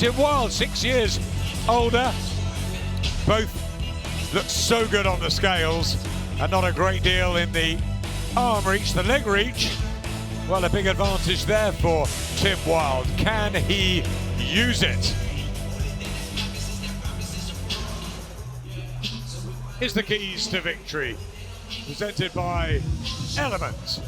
Tim Wilde, 6 years older. Both look so good on the scales, and not a great deal in the arm reach, the leg reach. Well, a big advantage there for Tim Wilde. Can he use it? Here's the keys to victory, presented by Element.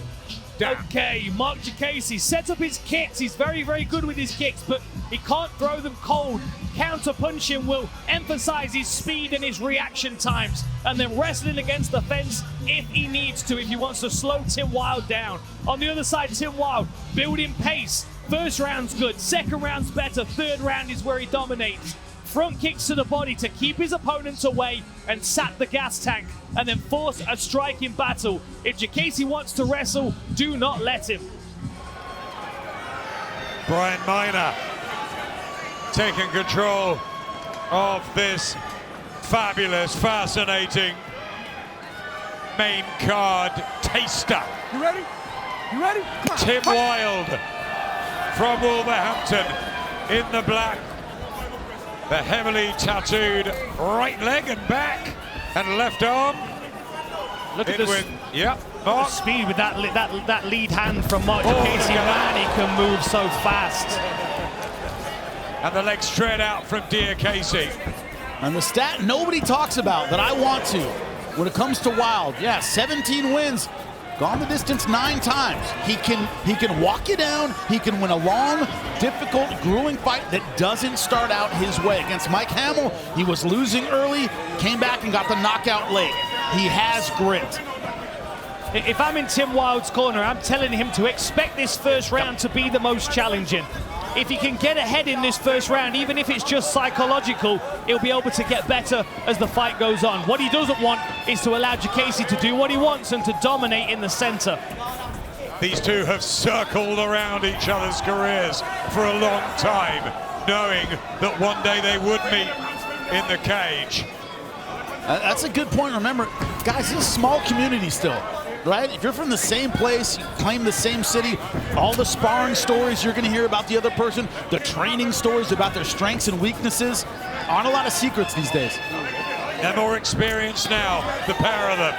Okay, Marc Diakiese sets up his kicks. He's very, very good with his kicks, but he can't throw them cold. Counter-punching will emphasize his speed and his reaction times, and then wrestling against the fence if he needs to, if he wants to slow Tim Wilde down. On the other side, Tim Wilde building pace. First round's good, second round's better, third round is where he dominates. Front kicks to the body to keep his opponents away and sap the gas tank, and then force a striking battle. If Diakiese wants to wrestle, do not let him. Brian Miner taking control of this fabulous, fascinating main card taster. You ready? You ready? Tim Wilde from Wolverhampton in the black. The heavily tattooed right leg and back and left arm. Look at this. Marc. Speed with that lead hand from Marc Diakiese. Man, he can move so fast. And the leg straight out from Diakiese. And the stat nobody talks about that I want to when it comes to Wilde. Yeah, 17 wins. Gone the distance 9 times. He can walk you down. He can win a long, difficult, grueling fight that doesn't start out his way. Against Mike Hamill, he was losing early, came back and got the knockout late. He has grit. If I'm in Tim Wilde's corner, I'm telling him to expect this first round to be the most challenging. If he can get ahead in this first round, even if it's just psychological, he'll be able to get better as the fight goes on. What he doesn't want is to allow Diakiese to do what he wants and to dominate in the center. These two have circled around each other's careers for a long time, knowing that one day they would meet in the cage. That's a good point. Remember, guys, this is a small community still. Right? If you're from the same place, you claim the same city, all the sparring stories you're going to hear about the other person, the training stories about their strengths and weaknesses, aren't a lot of secrets these days. They're more experienced now, the pair of them.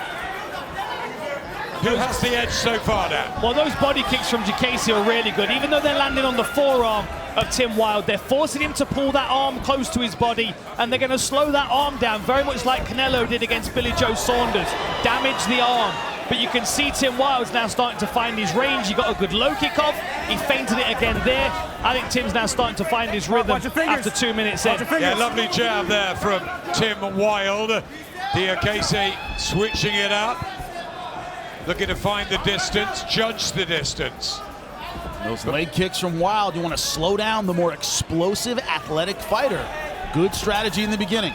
Who has the edge so far now? Well, those body kicks from Diakiese are really good. Even though they're landing on the forearm of Tim Wilde, they're forcing him to pull that arm close to his body, and they're going to slow that arm down, very much like Canelo did against Billy Joe Saunders. Damage the arm. But you can see Tim Wilde's now starting to find his range. He got a good low kick off. He feinted it again there. I think Tim's now starting to find his rhythm after 2 minutes in. Yeah, lovely jab there from Tim Wilde. Diakiese switching it up. Looking to find the distance, judge the distance. Those leg kicks from Wilde, you want to slow down the more explosive, athletic fighter. Good strategy in the beginning.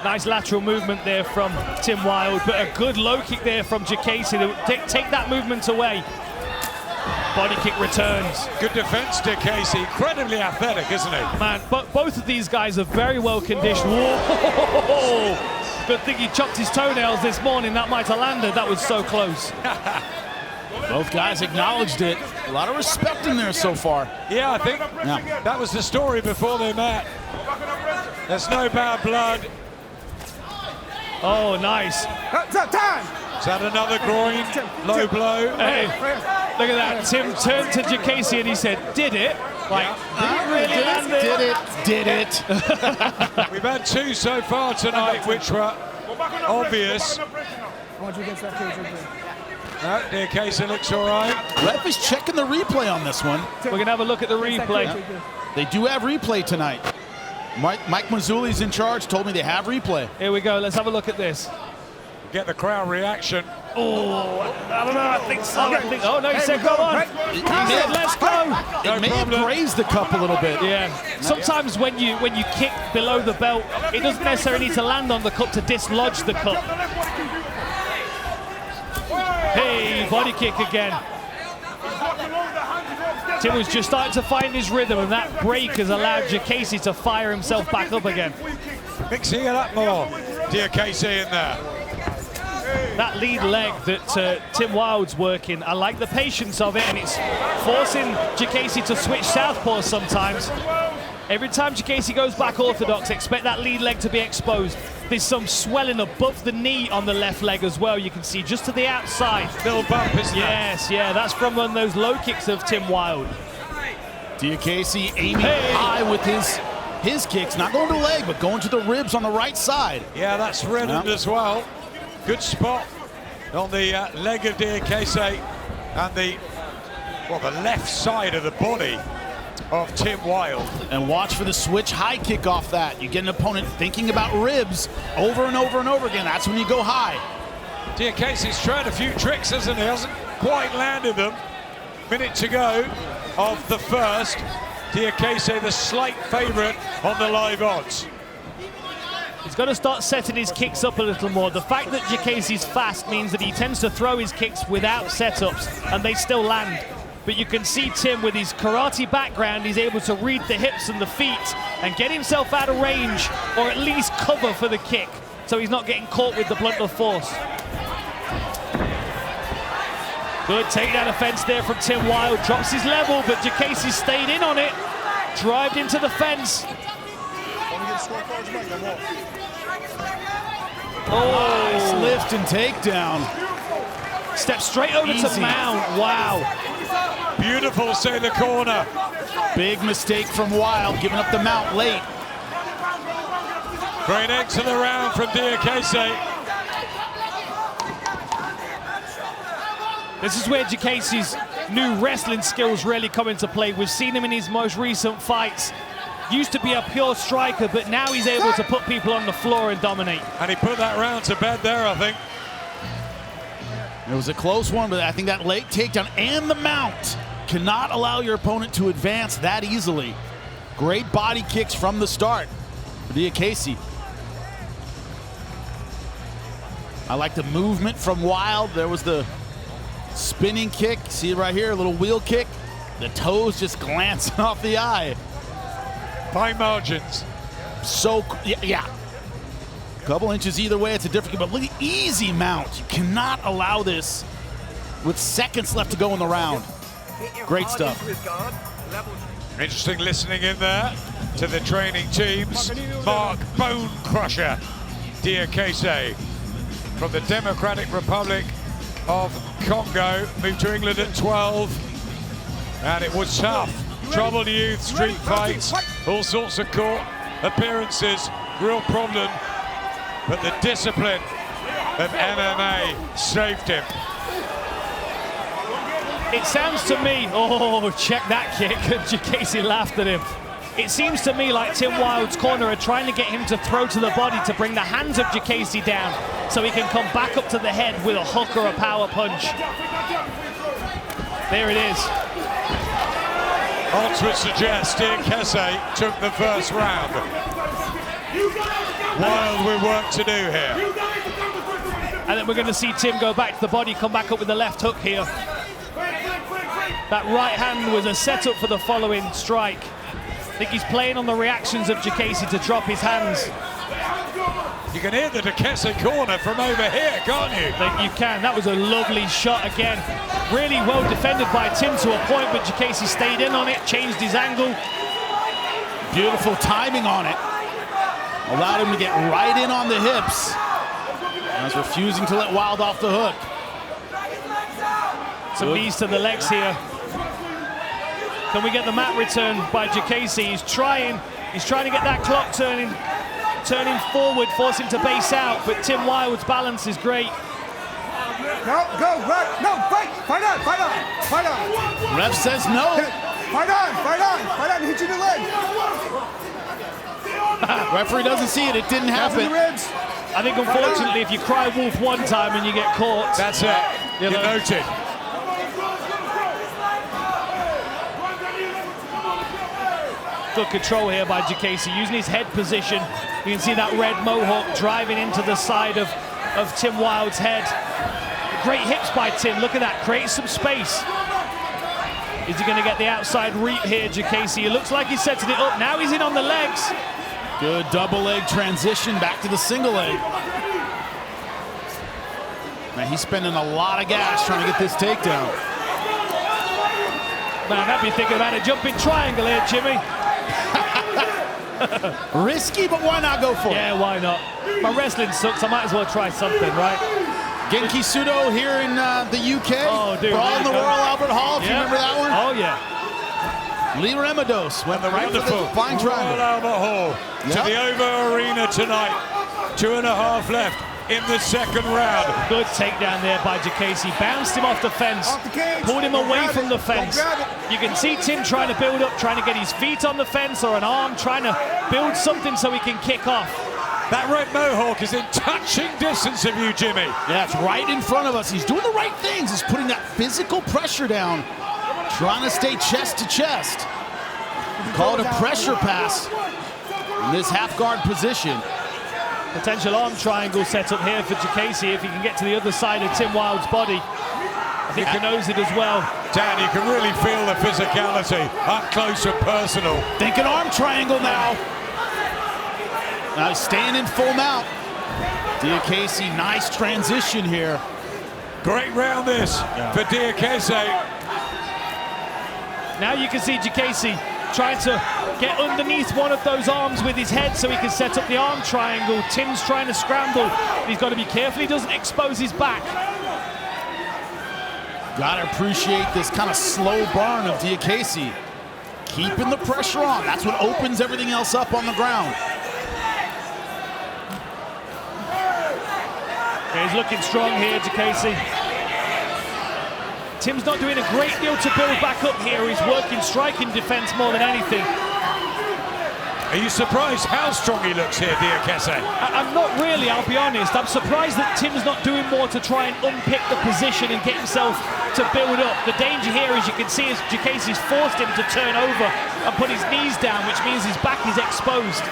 Nice lateral movement there from Tim Wilde, but a good low kick there from Diakiese to take that movement away. Body kick returns. Good defense, Diakiese. Incredibly athletic, isn't he? Man, but both of these guys are very well conditioned. Whoa! Good thing he chopped his toenails this morning. That might have landed. That was so close. Both guys acknowledged it. A lot of respect in there so far. Yeah, I think that was the story before they met. There's no bad blood. Oh, nice. Time! Is that another groin? Low blow? Hey, look at that. Tim turned to Diakiese and he said, did it? Like, really landed. Did it. We've had 2 so far tonight, which were obvious. Diakiese looks all right. Ref is checking the replay on this one. We're going to have a look at the replay. They do have replay tonight. Mike Mazzulli's in charge, told me they have replay. Here we go, let's have a look at this. Get the crowd reaction. Oh, I don't know, I think so. Oh, no, he said, go on. He said, let's go. It may have grazed the cup a little bit. Yeah, sometimes when you kick below the belt, it doesn't necessarily need to land on the cup to dislodge the cup. Hey, body kick again. Tim was just starting to find his rhythm, and that break has allowed Diakiese to fire himself back up again. Mixing it up more. Diakiese in there. That lead leg that Tim Wilde's working, I like the patience of it, and it's forcing Diakiese to switch southpaw sometimes. Every time Diakiese goes back orthodox, expect that lead leg to be exposed. There's some swelling above the knee on the left leg as well. You can see just to the outside. Little bump, isn't Yes, yeah, that's from one of those low kicks of Tim Wilde. Diakiese aiming high with his kicks, not going to the leg, but going to the ribs on the right side. Yeah, that's reddened as well. Good spot on the leg of Diakiese and the left side of the body of Tim Wilde. And watch for the switch high kick off that. You get an opponent thinking about ribs over and over and over again. That's when you go high. Diakiese's tried a few tricks, hasn't he? Hasn't quite landed them. Minute to go of the first. Diakiese the slight favorite on the live odds. He's got to start setting his kicks up a little more. The fact that Diakiese's fast means that he tends to throw his kicks without setups and they still land. But you can see Tim, with his karate background, he's able to read the hips and the feet and get himself out of range, or at least cover for the kick, so he's not getting caught with the blunt of force. Good takedown offense there from Tim Wilde. Drops his level, but Diakiese stayed in on it. Drived into the fence. Oh, nice lift and takedown. Step straight over to Mount. Wow. Beautiful to say the corner. Big mistake from Wilde, giving up the mount late. Great end to the round from Diakiese. This is where Diakiese's new wrestling skills really come into play. We've seen him in his most recent fights. Used to be a pure striker, but now he's able to put people on the floor and dominate. And he put that round to bed there, I think. It was a close one, but I think that late takedown and the mount cannot allow your opponent to advance that easily. Great body kicks from the start for Diakiese. I like the movement from Wilde. There was the spinning kick. See it right here, a little wheel kick. The toes just glancing off the eye. Fine margins. So, yeah. Couple inches either way, it's a different, but look at easy mount. You cannot allow this with seconds left to go in the round. Great stuff. Interesting listening in there to the training teams. Marc Bone Crusher Diakiese from the Democratic Republic of Congo. Moved to England at 12. And it was tough. Troubled youth, street fights, all sorts of court appearances. Real problem. But the discipline of MMA saved him. It sounds to me, oh, check that kick. Diakiese laughed at him. It seems to me like Tim Wilde's corner are trying to get him to throw to the body to bring the hands of Diakiese down so he can come back up to the head with a hook or a power punch. There it is. Odds would suggest Diakiese took the first round. Wilde with work to do here. And then we're going to see Tim go back to the body, come back up with the left hook here. That right hand was a setup for the following strike. I think he's playing on the reactions of Diakiese to drop his hands. You can hear the Diakiese corner from over here, can't you? You can. That was a lovely shot again. Really well defended by Tim to a point, but Diakiese stayed in on it, changed his angle. Beautiful timing on it. Allowed him to get right in on the hips. I was refusing to let Wilde off the hook. Some knees to the legs here. Can we get the mat return by Diakiese? He's trying to get that clock turning forward, force him to base out, but Tim Wilde's balance is great. No, go, right, no, fight on. Ref says no. Fight on, hit you in the leg. Referee doesn't see it, it didn't happen. I think unfortunately if you cry wolf one time and you get caught. That's it, you're noted. Good control here by Diakiese, using his head position. You can see that red mohawk driving into the side of Tim Wilde's head. Great hips by Tim, look at that, creates some space. Is he gonna get the outside reap here, Diakiese? It looks like he's setting it up, now he's in on the legs. Good double leg transition back to the single leg. Man, he's spending a lot of gas trying to get this takedown. Man, I'd be thinking about a jumping triangle here, Jimmy. Risky, but why not go for it? Yeah, why not? My wrestling sucks. I might as well try something, right? Genki Sudo here in the UK. Oh, dude. Brawl in the Royal Albert Hall, if you remember that one. Oh, yeah. Lee Remados went right for the fine triangle. Royal Albert Hall to the Over Arena tonight. 2.5 left in the second round. Good takedown there by Diakiese. Bounced him off the fence. Off the cage. Pulled him Don't away grab from it. the Don't fence. grab it. You can see Tim trying to build up, trying to get his feet on the fence or an arm, trying to build something so he can kick off. That red mohawk is in touching distance of you, Jimmy. Yeah, it's right in front of us. He's doing the right things. He's putting that physical pressure down, trying to stay chest to chest. Call it a pressure pass in this half guard position. Potential arm triangle set up here for Diakiese if he can get to the other side of Tim Wilde's body. I think he knows it as well. Dan, you can really feel the physicality up close and personal. Thinking arm triangle now. Now he's staying in full mount. Diakiese, nice transition here. Great round this for Diakiese. Now you can see Diakiese trying to get underneath one of those arms with his head so he can set up the arm triangle. Tim's trying to scramble. He's got to be careful he doesn't expose his back. Gotta appreciate this kind of slow burn of Diakiese. Keeping the pressure on. That's what opens everything else up on the ground. Yeah, he's looking strong here, Diakiese. Tim's not doing a great deal to build back up here. He's working striking defense more than anything. Are you surprised how strong he looks here, Diakiese? I'm not really, I'll be honest. I'm surprised that Tim's not doing more to try and unpick the position and get himself to build up. The danger here, as you can see, is Diakiese's forced him to turn over and put his knees down, which means his back is exposed.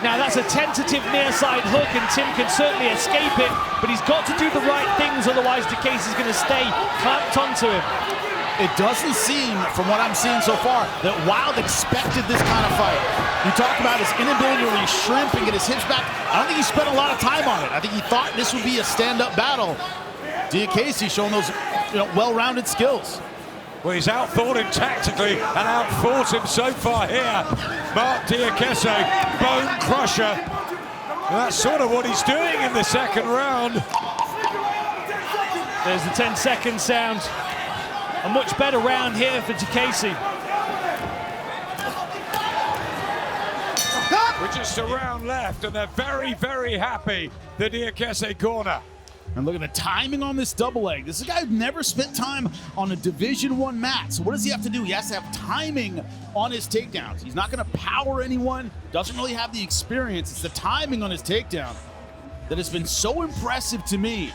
Now that's a tentative near side hook and Tim can certainly escape it, but he's got to do the right things, otherwise Diakiese's going to stay clamped onto him. It doesn't seem, from what I'm seeing so far, that Wilde expected this kind of fight. You talk about his inability to really shrimp and get his hips back. I don't think he spent a lot of time on it. I think he thought this would be a stand-up battle. Diakiese showing those well-rounded skills. Well, he's outthought him tactically and outfought him so far here. Marc Diakiese, bone crusher. And that's sort of what he's doing in the second round. There's the 10-second sound. A much better round here for Diakiese. With just a round left, and they're very, very happy, the Diakiese corner. And look at the timing on this double leg. This is a guy who never spent time on a Division I mat. So what does he have to do? He has to have timing on his takedowns. He's not going to power anyone, doesn't really have the experience. It's the timing on his takedown that has been so impressive to me.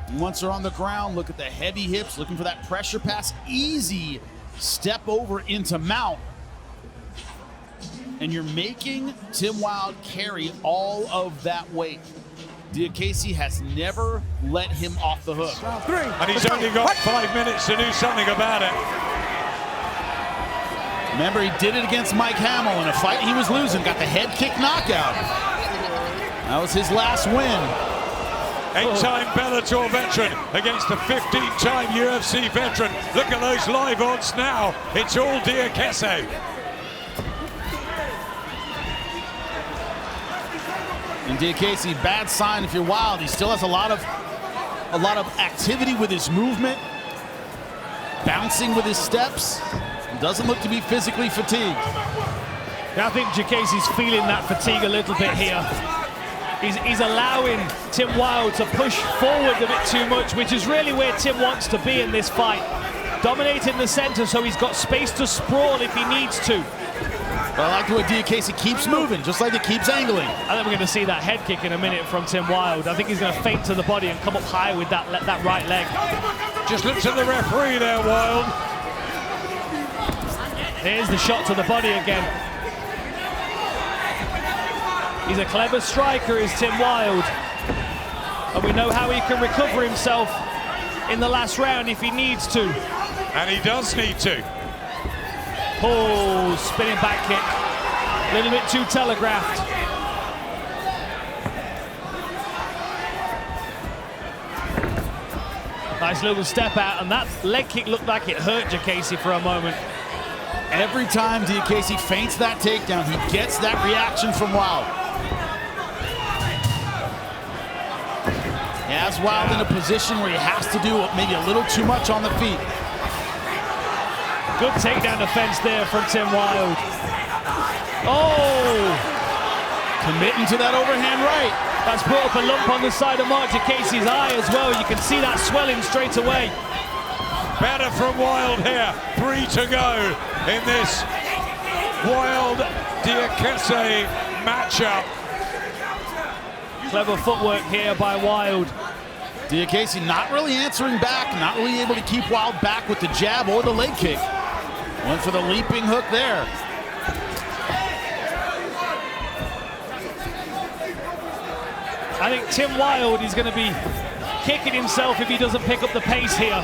And once they're on the ground, look at the heavy hips, looking for that pressure pass. Easy step over into mount. And you're making Tim Wilde carry all of that weight. Diakiese has never let him off the hook. Round 3. And he's only got 5 minutes to do something about it. Remember, he did it against Mike Hamill in a fight he was losing, got the head kick knockout. That was his last win. 8-time Bellator veteran against the 15-time UFC veteran. Look at those live odds now. It's all Diakiese. And Diakiese, bad sign if you're Wilde. He still has a lot of activity with his movement, bouncing with his steps. He doesn't look to be physically fatigued. Now I think Diakiese's feeling that fatigue a little bit here. He's allowing Tim Wilde to push forward a bit too much, which is really where Tim wants to be in this fight. Dominating the center so he's got space to sprawl if he needs to. But I like the way Diakiese keeps moving, just like it keeps angling. I think we're going to see that head kick in a minute from Tim Wilde. I think he's going to feint to the body and come up high with that right leg. Just looks at the referee there, Wilde. Here's the shot to the body again. He's a clever striker, is Tim Wilde. And we know how he can recover himself in the last round if he needs to. And he does need to. Oh, spinning back kick. A little bit too telegraphed. Nice little step out, and that leg kick looked like it hurt Diakiese for a moment. Every time Diakiese feints that takedown, he gets that reaction from Wilde. He has Wilde in a position where he has to do maybe a little too much on the feet. Good takedown defense there from Tim Wilde. Oh! Committing to that overhand right. That's brought up a lump on the side of Marc Diakiese's eye as well. You can see that swelling straight away. Better from Wilde here. 3 to go in this Wilde-Diakiese matchup. Clever footwork here by Wilde. Diakiese not really answering back, not really able to keep Wilde back with the jab or the leg kick. Went for the leaping hook there. I think Tim Wilde is going to be kicking himself if he doesn't pick up the pace here.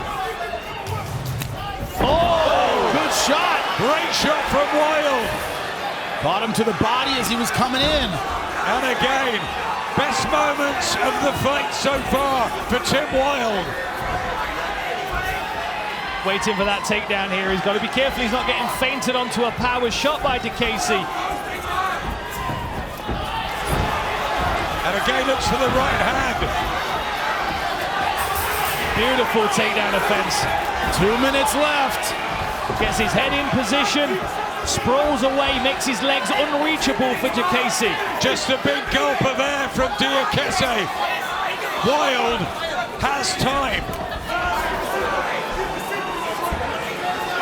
Oh, good shot. Great shot from Wilde. Caught him to the body as he was coming in. And again, best moments of the fight so far for Tim Wilde. Waiting for that takedown here. He's got to be careful he's not getting feinted onto a power shot by Diakiese. And again looks for the right hand. Beautiful takedown defense. 2 minutes left. Gets his head in position, sprawls away, makes his legs unreachable for Diakiese. Just a big gulper there from Diakiese. Wilde has time.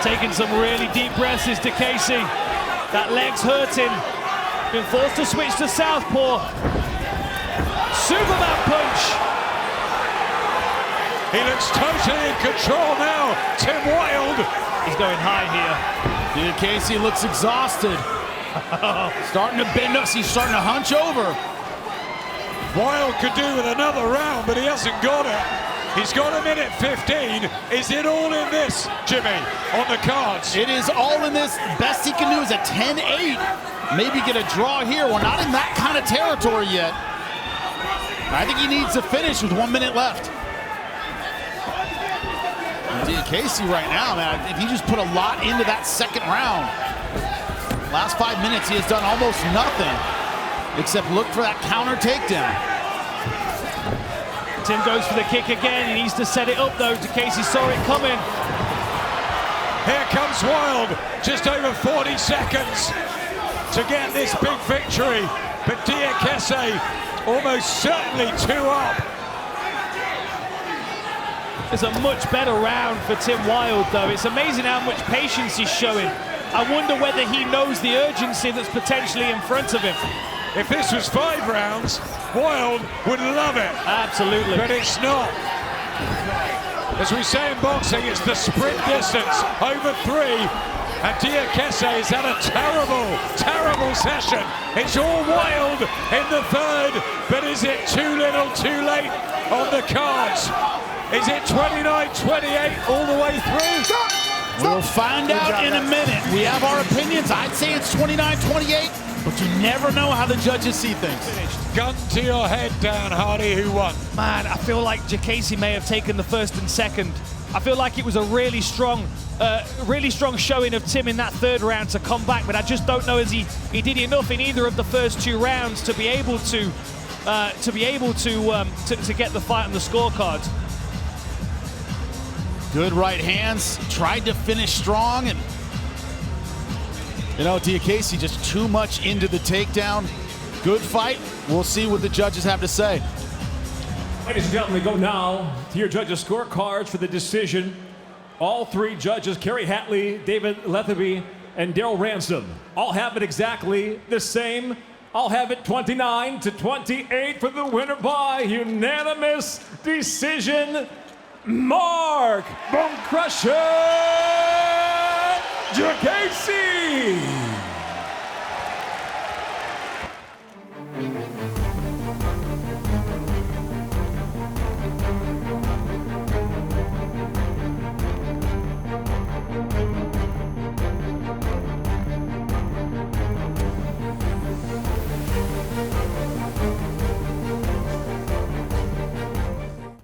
Taking some really deep breaths is Diakiese. That leg's hurting. Been forced to switch to southpaw. Superman punch. He looks totally in control now, Tim Wilde. He's going high here. Diakiese looks exhausted. Starting to bend up, he's starting to hunch over. Wilde could do with another round, but he hasn't got it. He's got a minute 15. Is it all in this, Jimmy, on the cards? It is all in this. Best he can do is a 10-8. Maybe get a draw here. We're not in that kind of territory yet. I think he needs to finish with 1 minute left. Diakiese right now, man, if he just put a lot into that second round. Last 5 minutes, he has done almost nothing except look for that counter takedown. Tim goes for the kick again. He needs to set it up, though. Diakiese saw it coming. Here comes Wilde. Just over 40 seconds to get this big victory. But Diakiese almost certainly 2 up. It's a much better round for Tim Wilde, though. It's amazing how much patience he's showing. I wonder whether he knows the urgency that's potentially in front of him. If this was 5 rounds, Wilde would love it. Absolutely. But it's not. As we say in boxing, it's the sprint distance over 3. And Diakiese has had a terrible, terrible session. It's all Wilde in the 3rd, but is it too little, too late on the cards? Is it 29-28 all the way through? Stop! We'll find out in a minute. We have our opinions. I'd say it's 29-28, but you never know how the judges see things. Gun to your head, Dan Hardy, who won? Man, I feel like Diakiese may have taken the 1st and 2nd. I feel like it was a really strong showing of Tim in that 3rd round to come back, but I just don't know as he did enough in either of the first 2 rounds to be able to get the fight on the scorecard. Good right hands, tried to finish strong, and Diakiese just too much into the takedown. Good fight. We'll see what the judges have to say. Ladies and gentlemen, we go now to your judges' scorecards for the decision. All 3 judges, Kerry Hatley, David Letherby, and Daryl Ransom, all have it exactly the same. I'll have it 29-28 for the winner by unanimous decision. Marc "Bone Crusher" Diakiese.